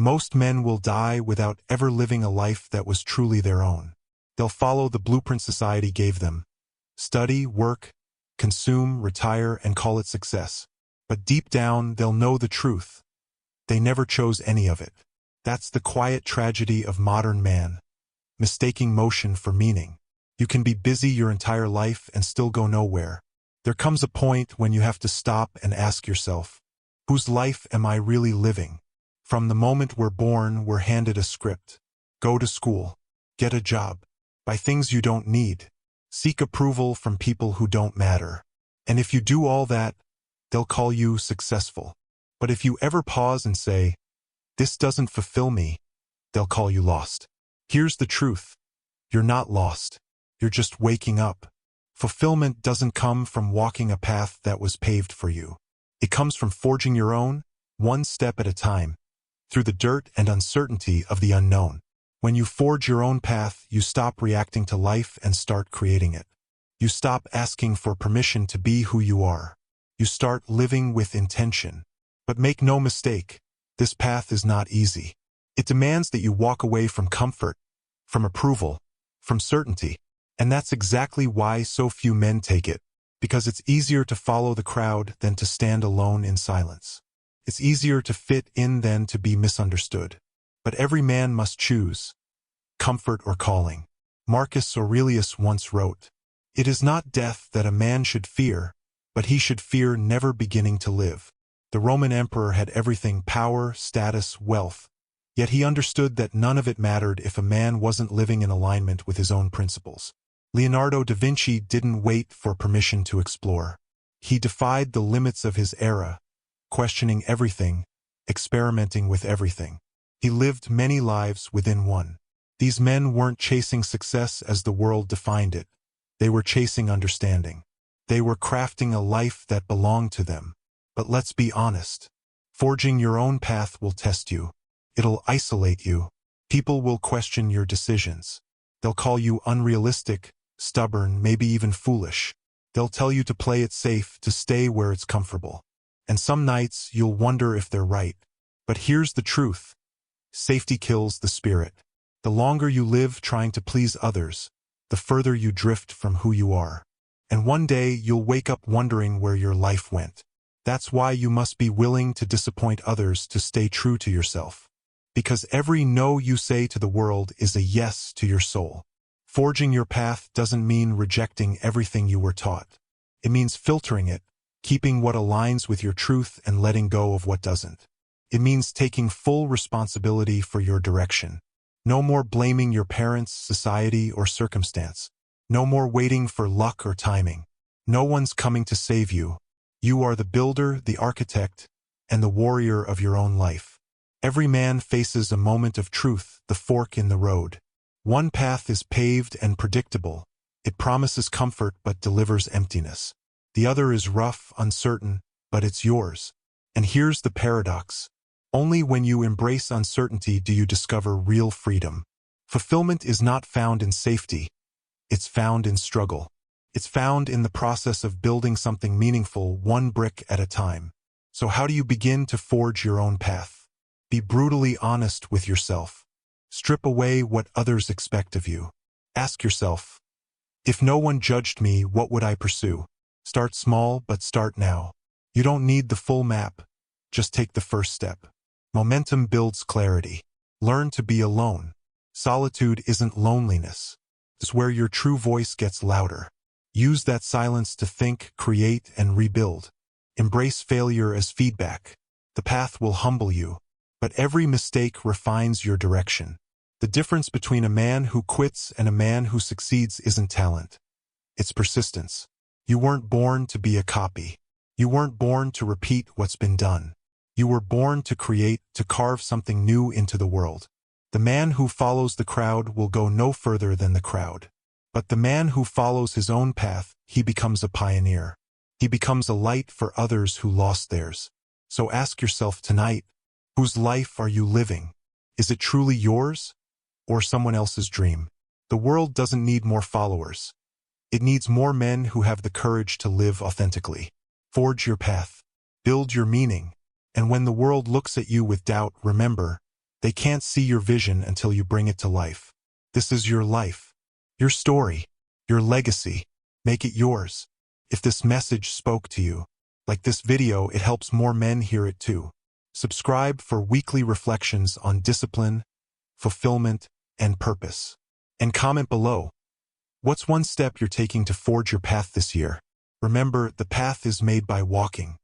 Most men will die without ever living a life that was truly their own. They'll follow the blueprint society gave them. Study, work, consume, retire, and call it success. But deep down, they'll know the truth. They never chose any of it. That's the quiet tragedy of modern man, mistaking motion for meaning. You can be busy your entire life and still go nowhere. There comes a point when you have to stop and ask yourself, whose life am I really living? From the moment we're born, we're handed a script. Go to school. Get a job. Buy things you don't need. Seek approval from people who don't matter. And if you do all that, they'll call you successful. But if you ever pause and say, this doesn't fulfill me, they'll call you lost. Here's the truth. You're not lost. You're just waking up. Fulfillment doesn't come from walking a path that was paved for you. It comes from forging your own, one step at a time, through the dirt and uncertainty of the unknown. When you forge your own path, you stop reacting to life and start creating it. You stop asking for permission to be who you are. You start living with intention. But make no mistake, this path is not easy. It demands that you walk away from comfort, from approval, from certainty. And that's exactly why so few men take it, because it's easier to follow the crowd than to stand alone in silence. It's easier to fit in than to be misunderstood. But every man must choose, comfort or calling. Marcus Aurelius once wrote, "It is not death that a man should fear, but he should fear never beginning to live." The Roman emperor had everything: power, status, wealth. Yet he understood that none of it mattered if a man wasn't living in alignment with his own principles. Leonardo da Vinci didn't wait for permission to explore. He defied the limits of his era, questioning everything, experimenting with everything. He lived many lives within one. These men weren't chasing success as the world defined it. They were chasing understanding. They were crafting a life that belonged to them. But let's be honest. Forging your own path will test you. It'll isolate you. People will question your decisions. They'll call you unrealistic, stubborn, maybe even foolish. They'll tell you to play it safe, to stay where it's comfortable. And some nights you'll wonder if they're right. But here's the truth. Safety kills the spirit. The longer you live trying to please others, the further you drift from who you are. And one day you'll wake up wondering where your life went. That's why you must be willing to disappoint others to stay true to yourself. Because every no you say to the world is a yes to your soul. Forging your path doesn't mean rejecting everything you were taught. It means filtering it, keeping what aligns with your truth and letting go of what doesn't. It means taking full responsibility for your direction. No more blaming your parents, society, or circumstance. No more waiting for luck or timing. No one's coming to save you. You are the builder, the architect, and the warrior of your own life. Every man faces a moment of truth, the fork in the road. One path is paved and predictable. It promises comfort but delivers emptiness. The other is rough, uncertain, but it's yours. And here's the paradox. Only when you embrace uncertainty do you discover real freedom. Fulfillment is not found in safety. It's found in struggle. It's found in the process of building something meaningful, one brick at a time. So how do you begin to forge your own path? Be brutally honest with yourself. Strip away what others expect of you. Ask yourself, if no one judged me, what would I pursue? Start small, but start now. You don't need the full map. Just take the first step. Momentum builds clarity. Learn to be alone. Solitude isn't loneliness. It's where your true voice gets louder. Use that silence to think, create, and rebuild. Embrace failure as feedback. The path will humble you, but every mistake refines your direction. The difference between a man who quits and a man who succeeds isn't talent. It's persistence. You weren't born to be a copy. You weren't born to repeat what's been done. You were born to create, to carve something new into the world. The man who follows the crowd will go no further than the crowd. But the man who follows his own path, he becomes a pioneer. He becomes a light for others who lost theirs. So ask yourself tonight, whose life are you living? Is it truly yours or someone else's dream? The world doesn't need more followers. It needs more men who have the courage to live authentically. Forge your path. Build your meaning. And when the world looks at you with doubt, remember, They can't see your vision until you bring it to life. This is your life, your story, your legacy. Make it yours. If this message spoke to you, like this video, it helps more men hear it too. Subscribe for weekly reflections on discipline, fulfillment, and purpose. And comment below. What's one step you're taking to forge your path this year? Remember, the path is made by walking,